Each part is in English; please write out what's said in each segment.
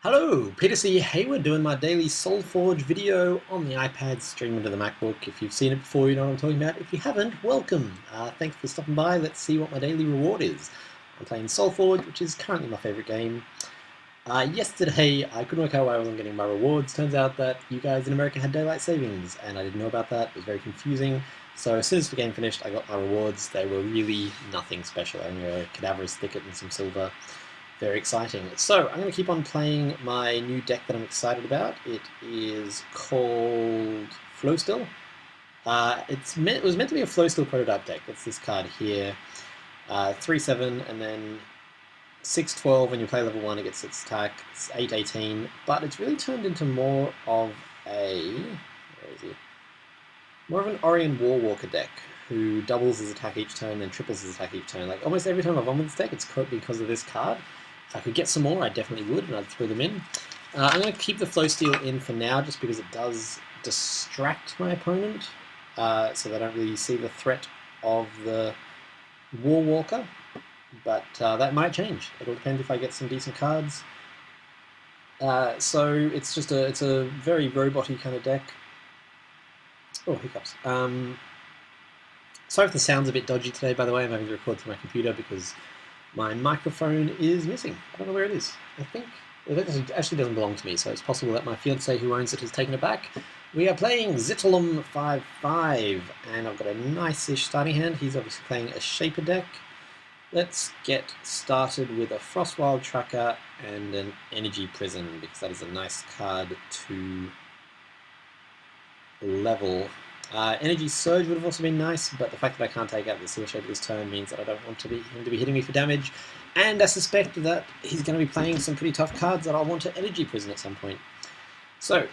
Hello, Peter C. Hayward doing my daily Solforge video on the iPad, streaming to the MacBook. If you've seen it before, you know what I'm talking about. If you haven't, welcome. Thanks for stopping by. Let's see what my daily reward is. I'm playing Solforge, which is currently my favourite game. Yesterday, I couldn't work out why I wasn't getting my rewards. Turns out that you guys in America had daylight savings, and I didn't know about that. It was very confusing. So as soon as the game finished, I got my rewards. They were really nothing special. Only a cadaverous thicket and some silver. Very exciting. So I'm going to keep on playing my new deck that I'm excited about. It is called Flowsteel. It was meant to be a Flowsteel prototype deck. It's this card here. 3/7 and then 6/12 when you play level 1 it gets its attack. It's 8/18, but it's really turned into more of where is he? More of an Orion Warwalker deck who doubles his attack each turn and triples his attack each turn. Like almost every time I've won with this deck, it's because of this card. If I could get some more, I definitely would, and I'd throw them in. I'm going to keep the Flowsteel in for now, just because it does distract my opponent, so they don't really see the threat of the Warwalker. But that might change. It all depends if I get some decent cards. So it's a very robot-y kind of deck. Oh, hiccups. Sorry if the sound's a bit dodgy today, by the way. I'm having to record through my computer because my microphone is missing. I don't know where it is. I think it actually doesn't belong to me, so it's possible that my fiance who owns it has taken it back. We are playing Zitulum 5/5, and I've got a nice-ish starting hand. He's obviously playing a Shaper deck. Let's get started with a Frostwild Tracker and an Energy Prison, because that is a nice card to level. Energy Surge would have also been nice, but the fact that I can't take out the Seal Shaper this turn means that I don't want him to be hitting me for damage, and I suspect that he's going to be playing some pretty tough cards that I'll want to Energy Prison at some point. So,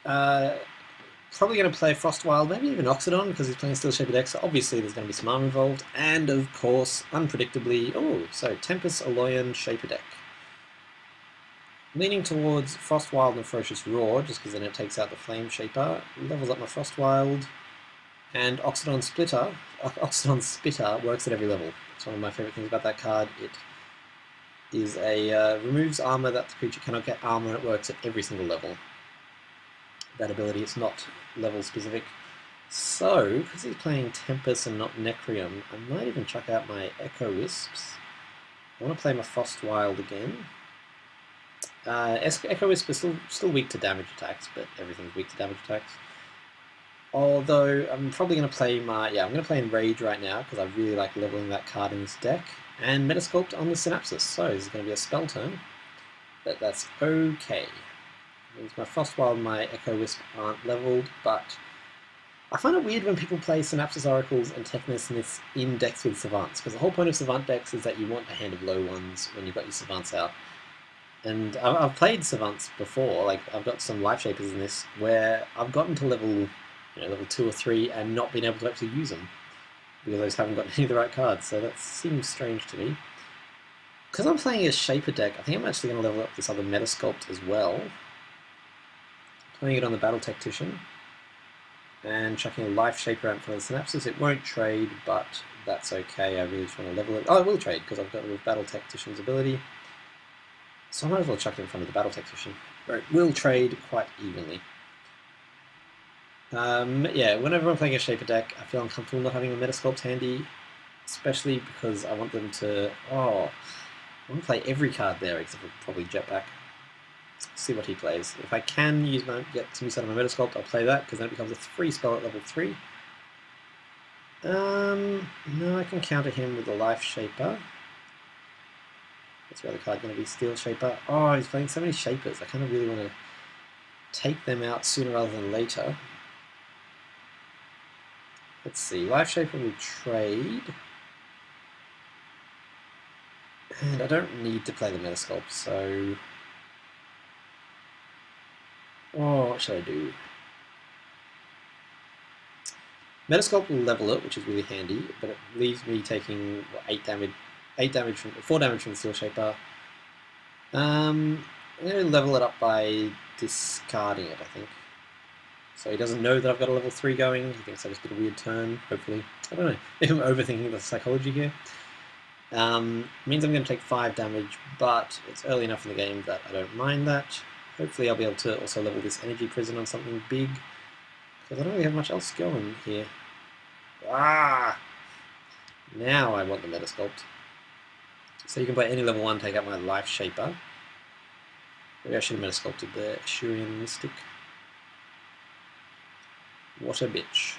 probably going to play Frostwild, maybe even Oxidon, because he's playing Steel Shaper deck, so obviously there's going to be some armor involved, and of course, unpredictably, so Tempest Aloyan Shaper deck. Leaning towards Frostwild and Ferocious Roar, just because then it takes out the Flame Shaper, levels up my Frostwild, and Oxidon Spitter works at every level. It's one of my favourite things about that card. It is removes armor that the creature cannot get armor, and it works at every single level. That ability is not level specific. So, because he's playing Tempest and not Necrium, I might even chuck out my Echo Wisps. I want to play my Frostwild again. Echo Wisp is still weak to damage attacks, but everything's weak to damage attacks. Although I'm probably going to play I'm going to play Enrage right now because I really like leveling that card in this deck. And Metasculpt on the Synapsis, so this is going to be a spell turn, but that's okay. It means my Frostwild and my Echo Wisp aren't leveled, but I find it weird when people play Synapsis Oracles and Technosmiths in decks with Savants, because the whole point of Savant decks is that you want a hand of low ones when you've got your Savants out. And I've played Savants before, like I've got some Life Shapers in this, where I've gotten to level 2 or 3 and not been able to actually use them, because I just haven't got any of the right cards, so that seems strange to me. Because I'm playing a Shaper deck, I think I'm actually going to level up this other Metasculpt as well. Playing it on the Battle Tactician, and chucking a Life Shaper out for the Synapsis. It won't trade, but that's okay, I really just want to level it. Oh, it will trade, because I've got the Battle Tactician's ability. So I might as well chuck it in front of the Battle Tactician, where it will trade quite evenly. Whenever I'm playing a Shaper deck, I feel uncomfortable not having a Metasculpt handy, especially because I want them to... I want to play every card there, except for probably Jetpack. See what he plays. If I can get some use out of my Metasculpt, I'll play that, because then it becomes a free spell at level 3. No, I can counter him with a Life Shaper. What's the other card going to be? Steel Shaper. Oh, he's playing so many Shapers. I kind of really want to take them out sooner rather than later. Let's see. Life Shaper will trade. And I don't need to play the Metasculpt, so... what should I do? Metasculpt will level it, which is really handy, but it leaves me taking 4 damage from the Steel Shaper. I'm going to level it up by discarding it, I think. So he doesn't know that I've got a level 3 going. He thinks I just did a weird turn, hopefully. I don't know. Maybe I'm overthinking the psychology here. Means I'm going to take 5 damage, but it's early enough in the game that I don't mind that. Hopefully I'll be able to also level this energy prison on something big, because I don't really have much else going here. Ah! Now I want the Metasculpt. So you can play any level 1, take out my Life Shaper. Maybe I should have Metasculpted the Ashurian Mystic. What a bitch.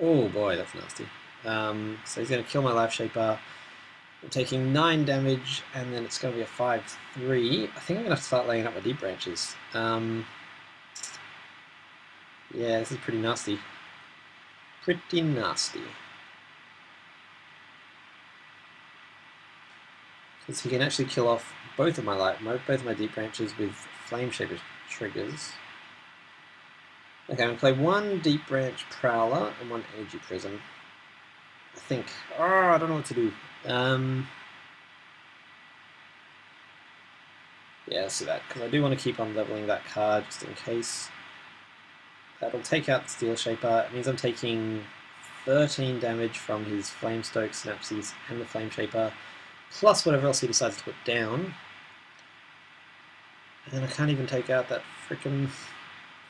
Oh boy, that's nasty. So he's going to kill my Life Shaper. I'm taking 9 damage, and then it's going to be a 5-3. I think I'm going to start laying up my Deep Branches. Yeah, this is pretty nasty. Pretty nasty. Because he can actually kill off both of my Deep Branches with Flame Shaper triggers. Okay, I'm going to play 1 Deep Branch Prowler and 1 Energy Prism. I think. Oh, I don't know what to do. Yeah, let's do that, because I do want to keep on leveling that card just in case. That'll take out the Steel Shaper. It means I'm taking 13 damage from his Flamestoke, Synapses, and the Flame Shaper, plus whatever else he decides to put down. And I can't even take out that frickin'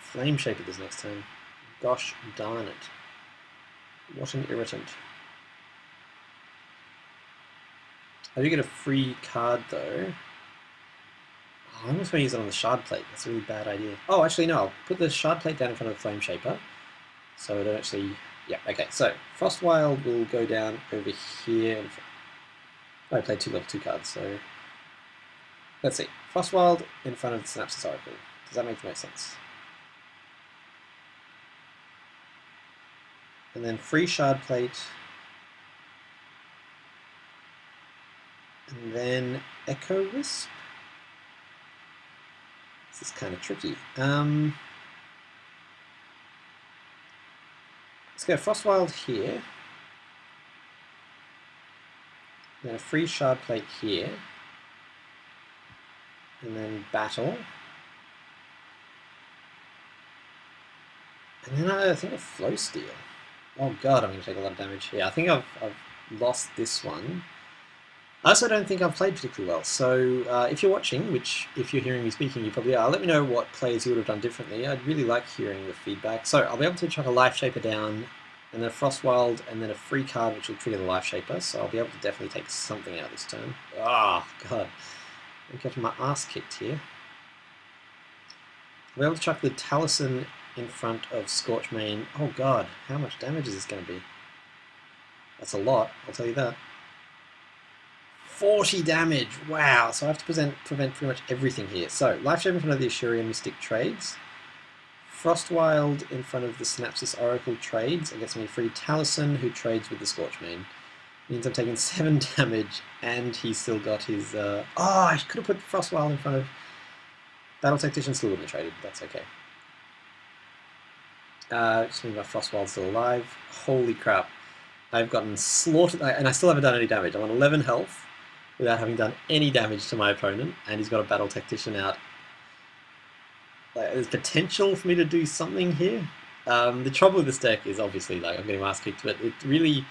Flame Shaper this next turn. Gosh darn it. What an irritant. I do get a free card though. I almost want to use it on the Shard Plate. That's a really bad idea. Oh, actually no. I'll put the Shard Plate down in front of the Flame Shaper. So it actually... Yeah, okay. So, Frostwild will go down over here. I played 2 level 2 cards, so... Let's see. Frostwild in front of the Synapses Oracle. Does that make the most sense? And then free Shard Plate. And then Echo Wisp. This is kind of tricky. Let's go Frostwild here. Then a free Shard Plate here. And then Battle. And then I think a Flowsteel. Oh god, I'm going to take a lot of damage here. I think I've lost this one. I also don't think I've played particularly well, so if you're watching, which if you're hearing me speaking you probably are, let me know what plays you would have done differently. I'd really like hearing the feedback. So I'll be able to chuck a Life Shaper down, and then a Frostwild, and then a free card which will trigger the Life Shaper, so I'll be able to definitely take something out this turn. Ah, oh, god. I'm getting my ass kicked here. I'll be able to chuck the Taliesin in front of Scorchmane. Oh god, how much damage is this going to be? That's a lot, I'll tell you that. 40 damage! Wow! So I have to prevent pretty much everything here. So, Life Shaper in front of the Ashurian Mystic trades. Frostwild in front of the Synapses Oracle trades. It gets me a free Taliesin who trades with the Scorchmane. Means I'm taking 7 damage and he's still got his... Oh, I could have put Frostwild in front of... Battle Tactician still wouldn't have traded, but that's okay. Just means my Frostwild's still alive. Holy crap. I've gotten slaughtered, and I still haven't done any damage. I'm on 11 health without having done any damage to my opponent, and he's got a Battle Tactician out. There's potential for me to do something here. The trouble with this deck is obviously I'm getting my ass kicked, but it really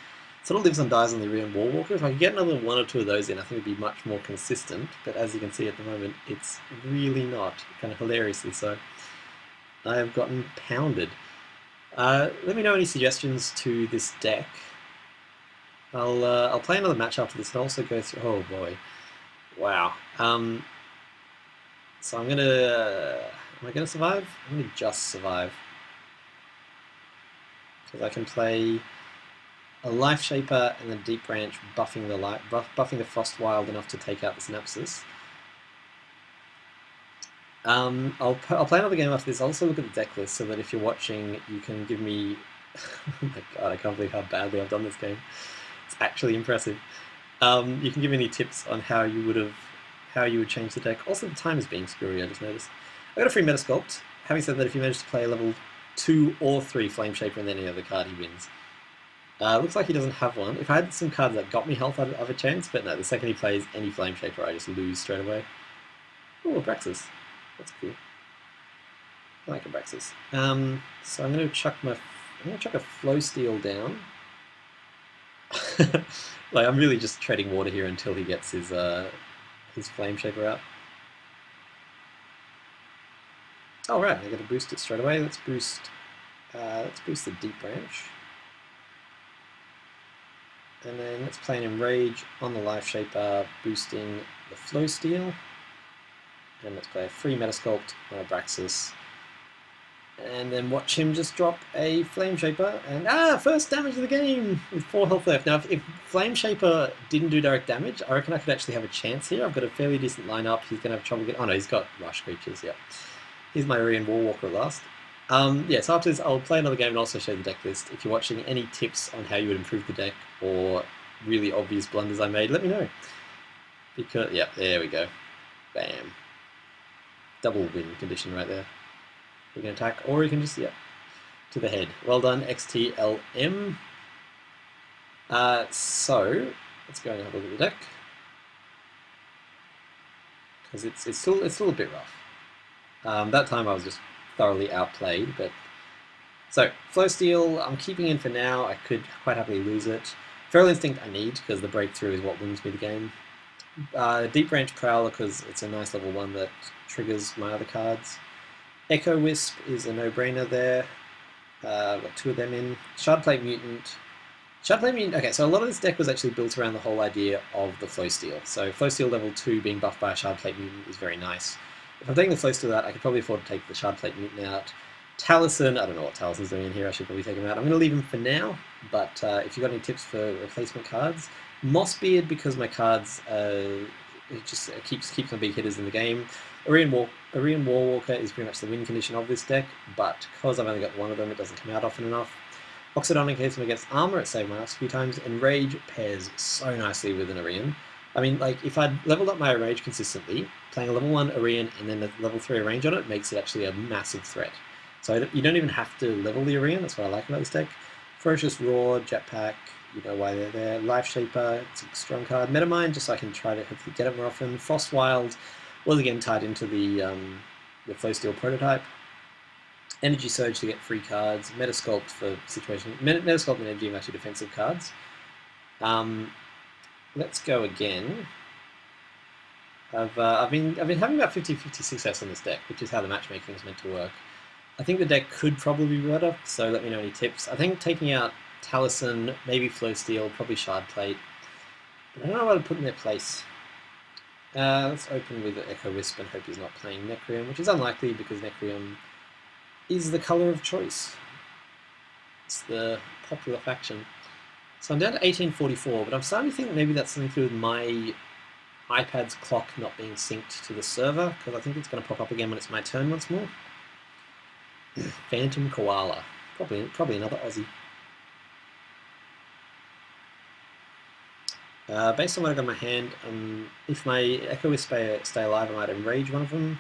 sort of lives and dies on the Real Warwalker. If I could get another 1 or 2 of those in, I think it'd be much more consistent, but as you can see at the moment, it's really not, kind of hilariously so. I have gotten pounded. Let me know any suggestions to this deck. I'll play another match after this and also go through... Oh boy. Wow. So I'm gonna... Am I gonna survive? I'm gonna just survive. Because I can play a Life Shaper and a Deep Branch buffing the Frostwild enough to take out the Synapses. I'll play another game after this. I'll also look at the deck list so that if you're watching, you can give me... Oh my god, I can't believe how badly I've done this game. It's actually impressive. You can give me any tips on how you would change the deck. Also, the time is being screwy, I just noticed. I got a free Metasculpt. Having said that, if you manage to play a level 2 or 3 Flame Shaper and then any other card, he wins. Looks like he doesn't have one. If I had some cards that got me health, I'd have a chance, but no, the second he plays any Flame Shaper, I just lose straight away. Oh, Abraxas. That's cool. I like Abraxas. So I'm going to chuck a Flowsteel down. Like, I'm really just treading water here until he gets his Flame Shaper out. Oh right, I got to boost it straight away. Let's boost the Deep Branch. And then let's play an Enrage on the Life Shaper, boosting the Flowsteel. And let's play a free Metasculpt on a Abraxas. And then watch him just drop a Flame Shaper, and first damage of the game with 4 health left. Now, if Flame Shaper didn't do direct damage, I reckon I could actually have a chance here. I've got a fairly decent lineup. He's going to have trouble getting... Oh no, he's got Rush Creatures, yeah. Here's my Orion Warwalker at last. Yeah, so after this, I'll play another game and also show the deck list. If you're watching, any tips on how you would improve the deck or really obvious blunders I made, let me know. Because, yeah, there we go. Bam. Double win condition right there. You can attack, or you can just, to the head. Well done, XTLM. So, let's go and have a look at the deck. Because it's still a bit rough. That time I was just thoroughly outplayed, but... So, Flowsteel, I'm keeping in for now. I could quite happily lose it. Feral Instinct I need, because the breakthrough is what wins me the game. Deep Branch Prowler, because it's a nice level 1 that triggers my other cards. Echo Wisp is a no-brainer there. I've got 2 of them in. Shardplate Mutant. Okay, so a lot of this deck was actually built around the whole idea of the Flowsteel. So Flowsteel level 2 being buffed by a Shardplate Mutant is very nice. If I'm taking the Flowsteel out, I could probably afford to take the Shardplate Mutant out. Taliesin, I don't know what Talison's doing in here, I should probably take him out. I'm going to leave him for now, but if you've got any tips for replacement cards, Mossbeard, because my cards, it just keeps my big hitters in the game. Orion Warwalker is pretty much the win condition of this deck, but because I've only got 1 of them, it doesn't come out often enough. Oxidon in case I'm against armor, it saved my ass a few times, and Rage pairs so nicely with an Orion. I mean, like, if I'd leveled up my Rage consistently, playing a level 1 Orion and then a level 3 range on it makes it actually a massive threat. So you don't even have to level the Orion, that's what I like about this deck. Ferocious Roar, Jetpack, you know why they're there. Life Shaper, it's a strong card. Metamind, just so I can try to hopefully get it more often. Frostwild was again tied into the Flowsteel prototype. Energy Surge to get free cards. Metasculpt for situation. Metasculpt and Energy are actually defensive cards. Let's go again. I've been having about 50-50 success on this deck, which is how the matchmaking is meant to work. I think the deck could probably be better, so let me know any tips. I think taking out Taliesin, maybe Flowsteel, probably Shardplate. But I don't know what to put in their place. Let's open with Echo Wisp and hope he's not playing Necreon, which is unlikely because Necreon is the colour of choice. It's the popular faction. So I'm down to 1844, but I'm starting to think maybe that's something to do with my iPad's clock not being synced to the server, because I think it's going to pop up again when it's my turn once more. Phantom Koala. Probably another Aussie. Based on what I've got in my hand, if my Echo Wisp stay alive, I might Enrage one of them.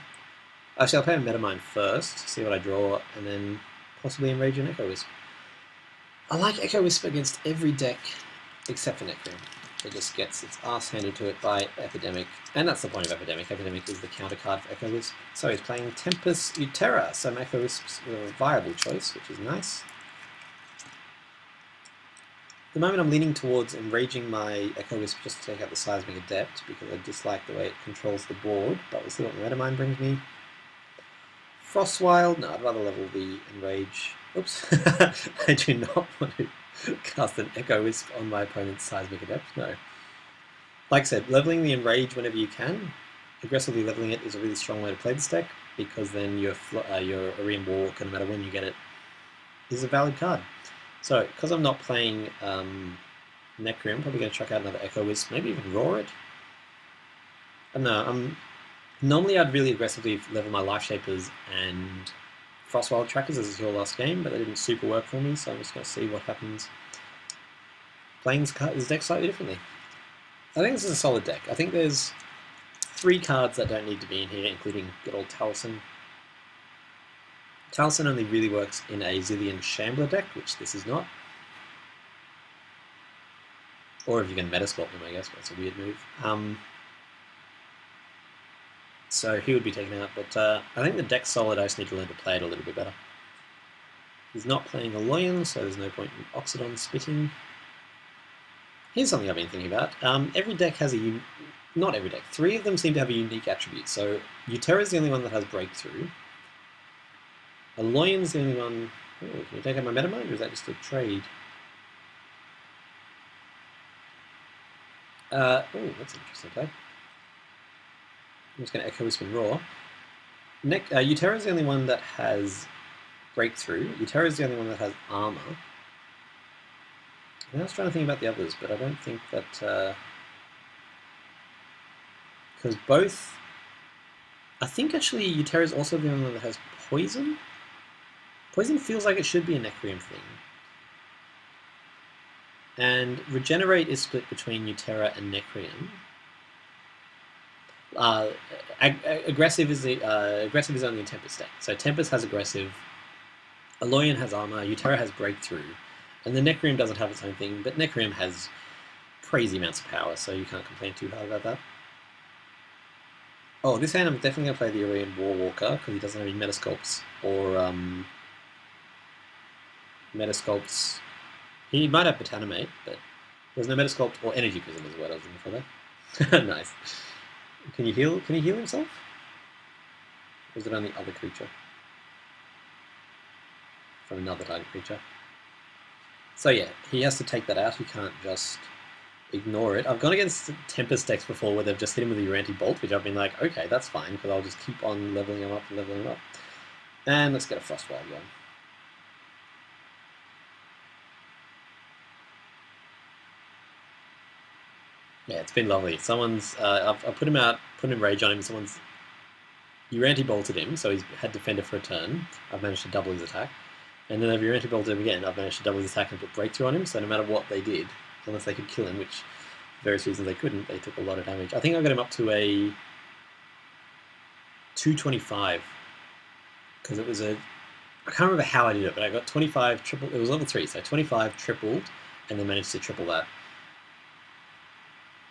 Actually, I'll play a Metamind first, see what I draw, and then possibly Enrage an Echo Wisp. I like Echo Wisp against every deck except for Necreon. It just gets its ass handed to it by Epidemic, and that's the point of Epidemic. Epidemic is the counter card for Echo Wisp. So he's playing Tempest Utera, so my Echo Wisp's a viable choice, which is nice. At the moment I'm leaning towards enraging my Echo Wisp just to take out the Seismic Adept, because I dislike the way it controls the board, but we'll see what Metamind brings me. Frostwild, no, I'd rather level the Enrage. Oops, I do not want to cast an Echo Wisp on my opponent's Seismic Adept, no. Like I said, leveling the Enrage whenever you can, aggressively leveling it is a really strong way to play this deck, because then your Orion Warwalker, no matter when you get it, is a valid card. So, because I'm not playing Necreon, I'm probably going to chuck out another Echo Wisp, maybe even Roar it. I don't know, normally I'd really aggressively level my Life Shapers and Frostwild Trackers as is your last game, but they didn't super work for me, so I'm just going to see what happens playing this deck slightly differently. I think this is a solid deck. I think there's 3 cards that don't need to be in here, including good old Taliesin. Taliesin only really works in a Zillion Shambler deck, which this is not. Or if you can Metasculpt them, I guess, but that's a weird move. So he would be taken out, but I think the deck's solid, I just need to learn to play it a little bit better. He's not playing Aloyan, so there's no point in Oxidon spitting. Here's something I've been thinking about. Every deck has not every deck. 3 of them seem to have a unique attribute. So Utera is the only one that has Breakthrough. Aloyan's the only one. Oh, can you take out my Metamind, or is that just a trade? Oh, that's an interesting play. I'm just going to Echo Whisper and Roar. Utera is the only one that has Breakthrough. Utera is the only one that has Armor. And I was trying to think about the others, but I don't think that... because both... I think actually Utera is also the only one that has Poison. Poison feels like it should be a Necrium thing. And Regenerate is split between Utera and Necrium. Aggressive is only in Tempest deck. So Tempest has Aggressive, Aloyan has Armor, Utera has Breakthrough, and the Necrium doesn't have its own thing, but Necrium has crazy amounts of power, so you can't complain too hard about that. Oh, this hand I'm definitely going to play the Urian Warwalker, because he doesn't have any Metasculpts, or Metasculpts. He might have Botanimate, but there's no Metasculpt or Energy Prism is what I was looking for there. Nice. Can he heal himself? Or is it only other creature? From another target creature. So yeah, he has to take that out. He can't just ignore it. I've gone against Tempest decks before where they've just hit him with a Uranti Bolt, which I've been like, okay, that's fine, because I'll just keep on leveling him up and leveling him up. And let's get a Frostwild going. Yeah, it's been lovely. Someone's I've put him out, put him rage on him. Someone's Uranti bolted him, so he's had Defender for a turn. I've managed to double his attack, and then I've Uranti bolted him again. I've managed to double his attack and put Breakthrough on him. So no matter what they did, unless they could kill him, which for various reasons they couldn't, they took a lot of damage. I think I got him up to a 225 because it was a. I can't remember how I did it, but I got 25 triple. It was level 3, so 25 tripled, and then managed to triple that.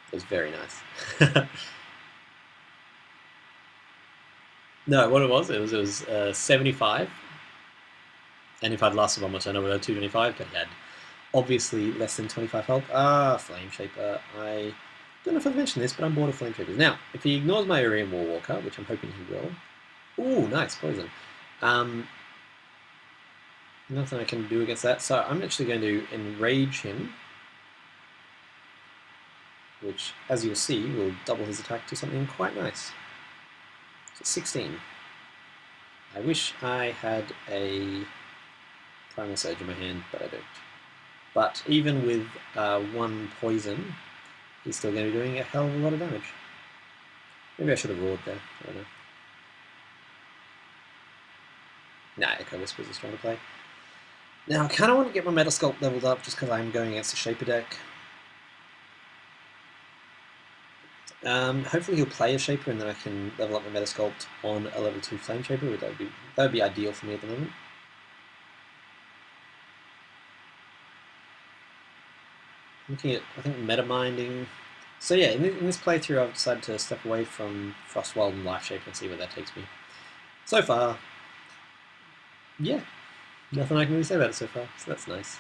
It was very nice. No, what it was 75. And if I'd lasted one more turn, I would have 225, but he had obviously less than 25 health. Flame Shaper. I don't know if I've mentioned this, but I'm bored of Flame Shapers. Now, if he ignores my Urian Warwalker, which I'm hoping he will. Ooh, nice, poison. Nothing I can do against that, so I'm actually going to enrage him, which, as you'll see, will double his attack to something quite nice. So 16. I wish I had a Primal Surge in my hand, but I don't. But even with 1 poison, he's still going to be doing a hell of a lot of damage. Maybe I should have roared there, I don't know. Nah, Echo Whisper is trying to play. Now, I kind of want to get my Metasculpt leveled up just because I'm going against a Shaper deck. Hopefully he'll play a Shaper and then I can level up my Metasculpt on a level 2 Flame Shaper. That would be ideal for me at the moment. Looking at, I think, Metaminding. So yeah, in this playthrough I've decided to step away from Frostwild and Life Shaper and see where that takes me. So far, yeah, nothing I can really say about it so far, so that's nice.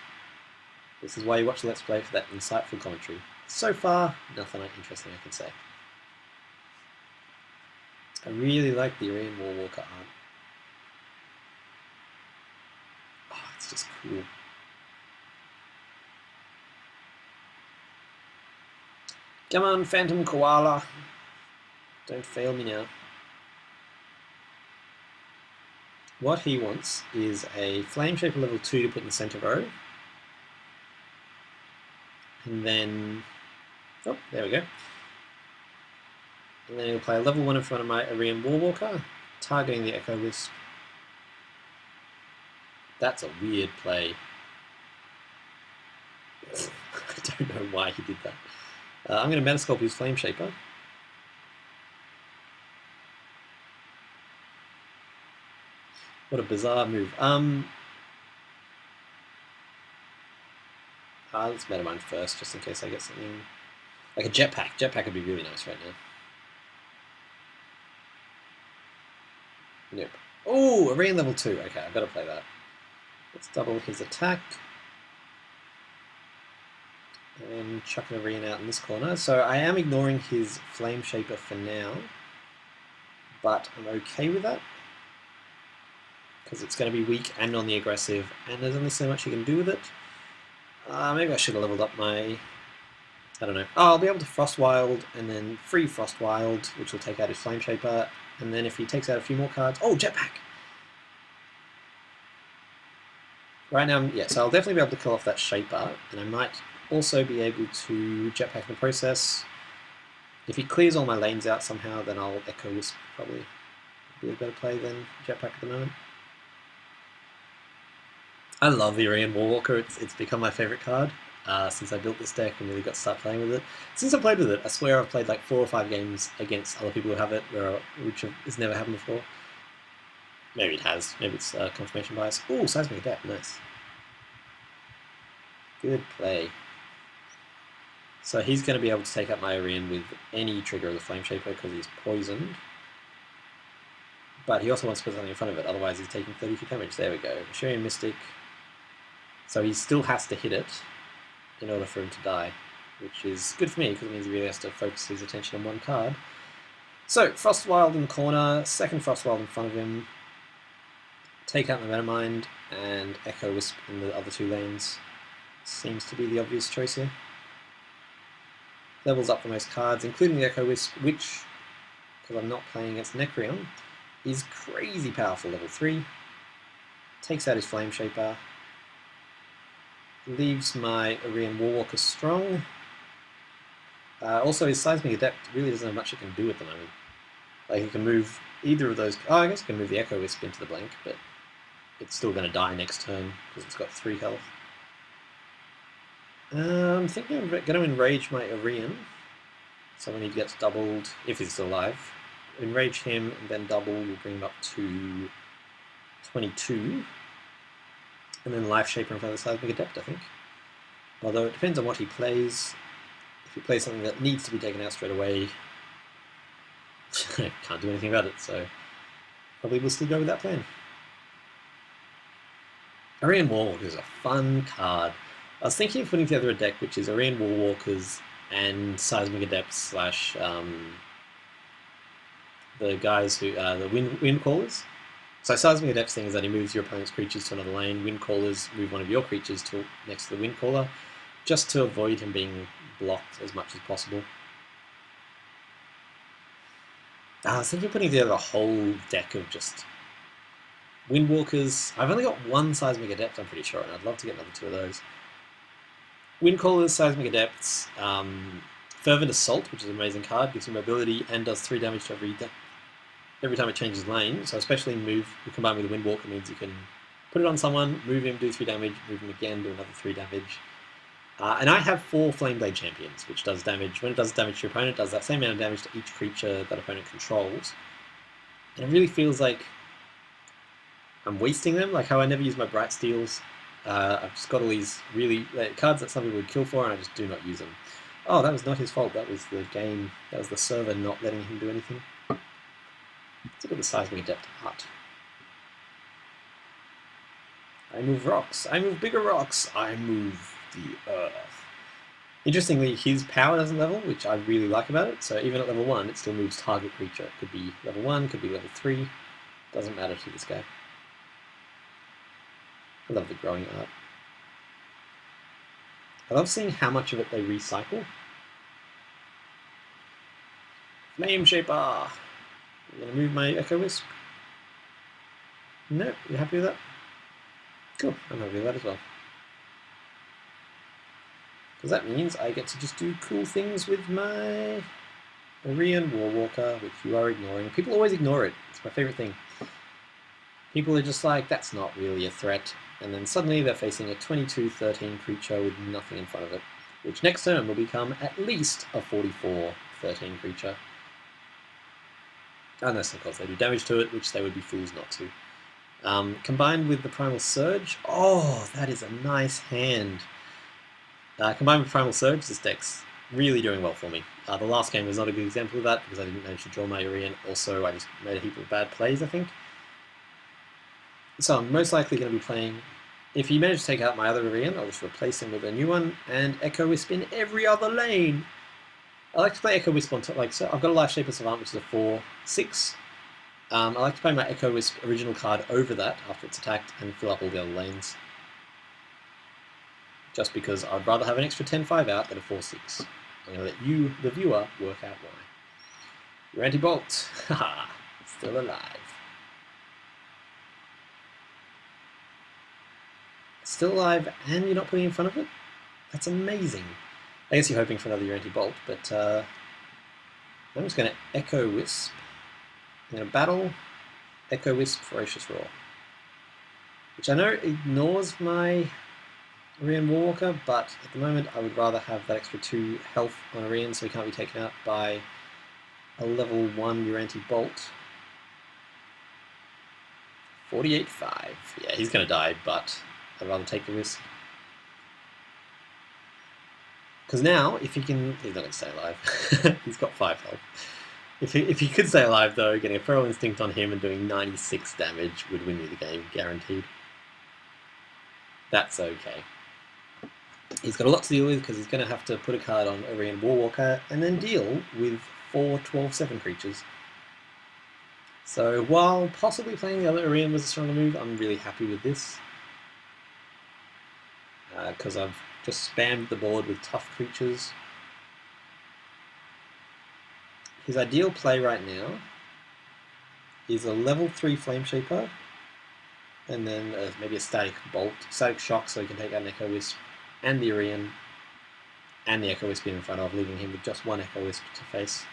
This is why you watch the Let's Play, for that insightful commentary. So far, nothing interesting I can say. I really like the Urian Warwalker art. Oh, it's just cool. Come on, Phantom Koala. Don't fail me now. What he wants is a Flame Shaper level 2 to put in the center row. And then... oh, there we go. And then he'll play a level 1 in front of my Urian Warwalker, targeting the Echo Wisp. That's a weird play. I don't know why he did that. I'm going to Metasculpt his Flame Shaper. What a bizarre move. Let's Metamind first, just in case I get something... like a Jetpack. Jetpack would be really nice right now. Nope. Oh, Urian level 2. Okay, I've got to play that. Let's double his attack. and chuck an Arena out in this corner. So I am ignoring his Flame Shaper for now, but I'm okay with that because it's going to be weak and on the aggressive, and there's only so much you can do with it. Maybe I should have leveled up my... I don't know. Oh, I'll be able to Frostwild and then free Frostwild, which will take out his Flame Shaper, and then if he takes out a few more cards... Oh, Jetpack! Right now, yeah, so I'll definitely be able to kill off that Shaper, and I might also be able to Jetpack in the process. If he clears all my lanes out somehow, then I'll Echo Wisp probably be a better play than Jetpack at the moment. I love Irian Warwalker. It's become my favorite card since I built this deck and really got to start playing with it. Since I played with it, I swear I've played like 4 or 5 games against other people who have it, which has never happened before. Maybe it has. Maybe it's confirmation bias. Ooh, Seismic Adept. Nice. Good play. So he's going to be able to take out my Irian with any trigger of the Flame Shaper because he's poisoned. But he also wants to put something in front of it, otherwise he's taking 30 damage. There we go. Shurian Mystic. So he still has to hit it in order for him to die, which is good for me because it means he really has to focus his attention on one card. So, Frostwild in the corner, second Frostwild in front of him, take out the Metamind, and Echo Wisp in the other 2 lanes. Seems to be the obvious choice here. Levels up the most cards, including the Echo Wisp, which, because I'm not playing against Necreon, is crazy powerful, level 3. Takes out his Flame Shaper. Leaves my Irian Warwalker strong. Also, his Seismic Adept really doesn't have much it can do at the moment. Like, he can move either of those... Oh, I guess he can move the Echo Wisp into the blank, but it's still going to die next turn because it's got 3 health. I'm thinking I'm going to Enrage my Irian. So when he gets doubled, if he's still alive, Enrage him and then double will bring him up to 22. And then Life Shaper in front of the Seismic Adept, I think. Although it depends on what he plays. If he plays something that needs to be taken out straight away, I can't do anything about it, so probably we'll still go with that plan. Irian Warwalker is a fun card. I was thinking of putting together a deck which is Irian Warwalkers and Seismic Adepts slash the guys who the Wind Callers. So Seismic Adept's thing is that he moves your opponent's creatures to another lane. Wind Callers move one of your creatures to next to the Wind Caller, just to avoid him being blocked as much as possible. I was thinking of putting together a whole deck of just Windwalkers. I've only got 1 Seismic Adept, I'm pretty sure, and I'd love to get another 2 of those. Wind Callers, Seismic Adepts, Fervent Assault, which is an amazing card, gives you mobility and does 3 damage to every time it changes lane. So especially move combined with the Windwalker means you can put it on someone, move him, do 3 damage, move him again, do another 3 damage. And I have 4 Flameblade Champions, which does damage. When it does damage to your opponent, it does that same amount of damage to each creature that opponent controls. And it really feels like I'm wasting them, like how I never use my Bright Steels. I've just got all these really cards that some people would kill for, and I just do not use them. Oh, that was not his fault. That was the game. That was the server not letting him do anything. Let's look at the Seismic Adept art. I move rocks. I move bigger rocks. I move the earth. Interestingly, his power doesn't level, which I really like about it. So even at level 1, it still moves target creature. It could be level 1, could be level 3. Doesn't matter to this guy. I love the growing art. I love seeing how much of it they recycle. Flame Shaper! I'm going to move my Echo Wisp. No, you happy with that? Cool, I'm happy with that as well. Because that means I get to just do cool things with my Irian Warwalker, which you are ignoring. People always ignore it. It's my favourite thing. People are just like, that's not really a threat. And then suddenly they're facing a 22-13 creature with nothing in front of it, which next turn will become at least a 44-13 creature. Unless, of course, they do damage to it, which they would be fools not to. Combined with the Primal Surge, oh, that is a nice hand. Combined with Primal Surge, this deck's really doing well for me. The last game was not a good example of that, because I didn't manage to draw my Irian. Also, I just made a heap of bad plays, I think. So I'm most likely going to be playing If he managed to take out my other Orion, I'll just replace him with a new one and Echo Wisp in every other lane. I like to play Echo Wisp on top, like, so I've got a Life Shaper Savant, which is a 4/6. I like to play my Echo Wisp original card over that after it's attacked and fill up all the other lanes. Just because I'd rather have an extra 10/5 out than a 4/6. I'm going to let you, the viewer, work out why. Your anti-bolt, haha, still alive. Still alive and you're not putting in front of it? That's amazing. I guess you're hoping for another Uranti Bolt, but I'm just going to Echo Wisp. I'm going to battle Echo Wisp Ferocious Roar, which I know ignores my Orion Warwalker, but at the moment I would rather have that extra 2 health on Orion so he can't be taken out by a level 1 Uranti Bolt. 48/5. Yeah, he's going to die, but I'd rather take the risk. Because now, if he can... He's not going to stay alive. He's got 5 health. If he could stay alive, though, getting a Feral Instinct on him and doing 96 damage would win me the game, guaranteed. That's okay. He's got a lot to deal with because he's going to have to put a card on Orion Warwalker and then deal with 4 12/7 creatures. So while possibly playing the other Orion was a stronger move, I'm really happy with this. Because I've just spammed the board with tough creatures. His ideal play right now is a level 3 Flame Shaper, and then maybe a Static Bolt, Static Shock, so he can take out an Echo Wisp, and the Orion, and the Echo Wisp in front of, leaving him with just 1 Echo Wisp to face.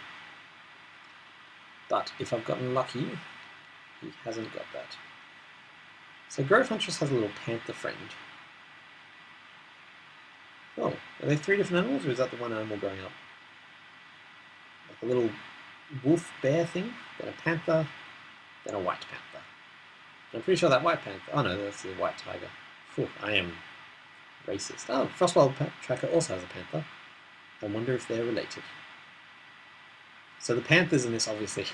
But if I've gotten lucky, he hasn't got that. So Growth Huntress has a little Panther friend. Oh, are they 3 different animals, or is that the one animal growing up? Like a little wolf bear thing, then a panther, then a white panther. And I'm pretty sure that white panther... Oh no, that's the white tiger. Phew, I am racist. Oh, Frostwild Tracker also has a panther. I wonder if they're related. So the panthers in this, obviously...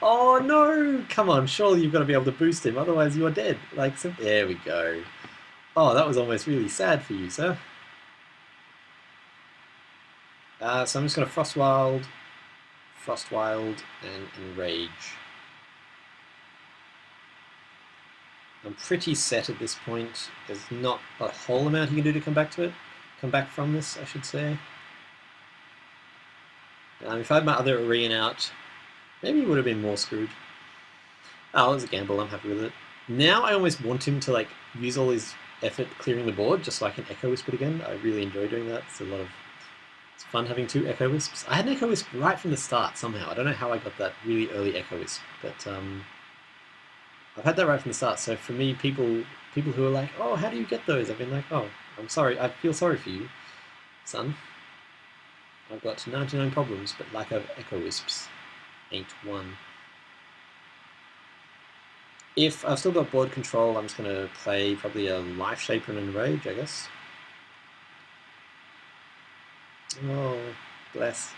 Oh no! Come on, surely you've got to be able to boost him, otherwise you are dead. Like, so... There we go. Oh, that was almost really sad for you, sir. So I'm just going to Frostwild, and Enrage. I'm pretty set at this point. There's not a whole amount you can do to come back from this, I should say. If I had my other Orion out, maybe he would have been more screwed. Oh, it was a gamble, I'm happy with it. Now I almost want him to like use all his effort clearing the board just so I can Echo Wisp it again. I really enjoy doing that. It's fun having 2 Echo Wisps. I had an Echo Wisp right from the start somehow. I don't know how I got that really early Echo Wisp, but I've had that right from the start. So for me, people who are like, oh, how do you get those? I've been like, oh, I'm sorry. I feel sorry for you, son. I've got 99 problems, but lack of Echo Wisps ain't one. If I've still got board control, I'm just going to play probably a Life Shaper and Enrage, I guess. Oh, bless.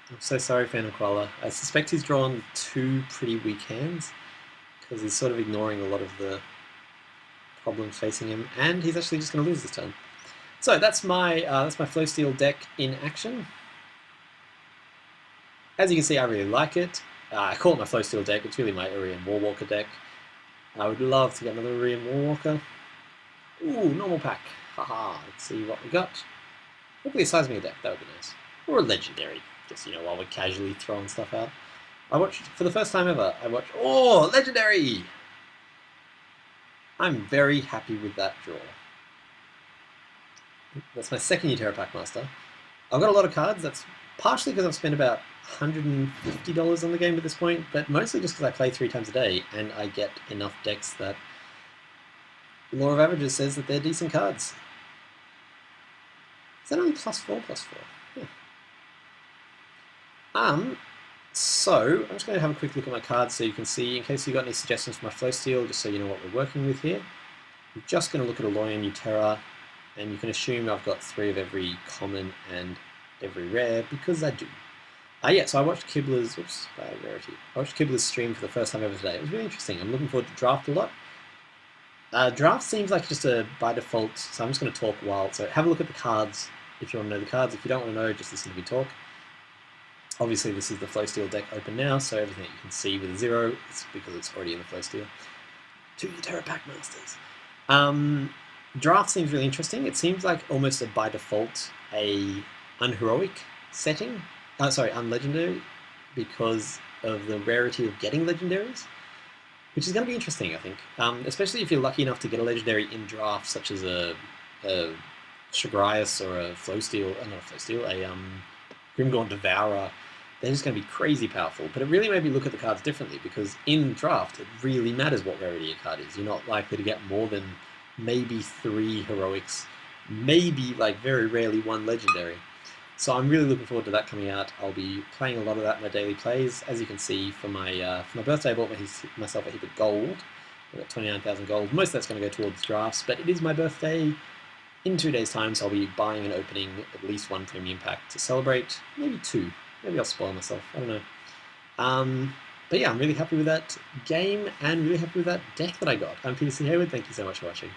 I'm so sorry, Phantom Koala. I suspect he's drawn 2 pretty weak hands, because he's sort of ignoring a lot of the problems facing him, and he's actually just going to lose this turn. So that's my Flowsteel deck in action. As you can see, I really like it. I call it my Flowsteel deck. It's really my Orion Warwalker deck. I would love to get another Orion Warwalker. Ooh, normal pack. Haha, let's see what we got. Hopefully a Seismic deck, that would be nice. Or a Legendary, just, while we're casually throwing stuff out. I watched, for the first time ever, oh, Legendary! I'm very happy with that draw. That's my second year Terra Pack Master. I've got a lot of cards, that's partially because I've spent about $150 on the game at this point, but mostly just because I play 3 times a day, and I get enough decks that the Law of Averages says that they're decent cards. Is that only +4/+4? Yeah. So, I'm just going to have a quick look at my cards so you can see, in case you've got any suggestions for my Flowsteel, just so you know what we're working with here. I'm just going to look at Alolan Utera, and you can assume I've got 3 of every common and every rare, because I do. Yeah, so I watched Kibler's, oops, bad rarity. I watched Kibler's stream for the first time ever today. It was really interesting. I'm looking forward to Draft a lot. Draft seems like just a by default, so I'm just going to talk while. So have a look at the cards if you want to know the cards. If you don't want to know, just listen to me talk. Obviously, this is the Flowsteel deck open now, so everything that you can see with a 0 is because it's already in the Flowsteel. To the Terra Pack Masters. Draft seems really interesting. It seems like almost a by default a unheroic setting. Sorry, unlegendary, because of the rarity of getting legendaries, which is going to be interesting, I think. Especially if you're lucky enough to get a legendary in draft, such as a Shagrias or a Flowsteel, not a Flowsteel, a Grimgaunt Devourer. They're just going to be crazy powerful. But it really made me look at the cards differently, because in draft, it really matters what rarity a card is. You're not likely to get more than maybe 3 heroics, maybe, like, very rarely 1 legendary. So I'm really looking forward to that coming out. I'll be playing a lot of that in my daily plays. As you can see, for my birthday, I bought myself a heap of gold. I got 29,000 gold. Most of that's going to go towards drafts, but it is my birthday in 2 days' time, so I'll be buying and opening at least 1 premium pack to celebrate. Maybe 2. Maybe I'll spoil myself. I don't know. But yeah, I'm really happy with that game and really happy with that deck that I got. I'm Peter C. Hayward. Thank you so much for watching.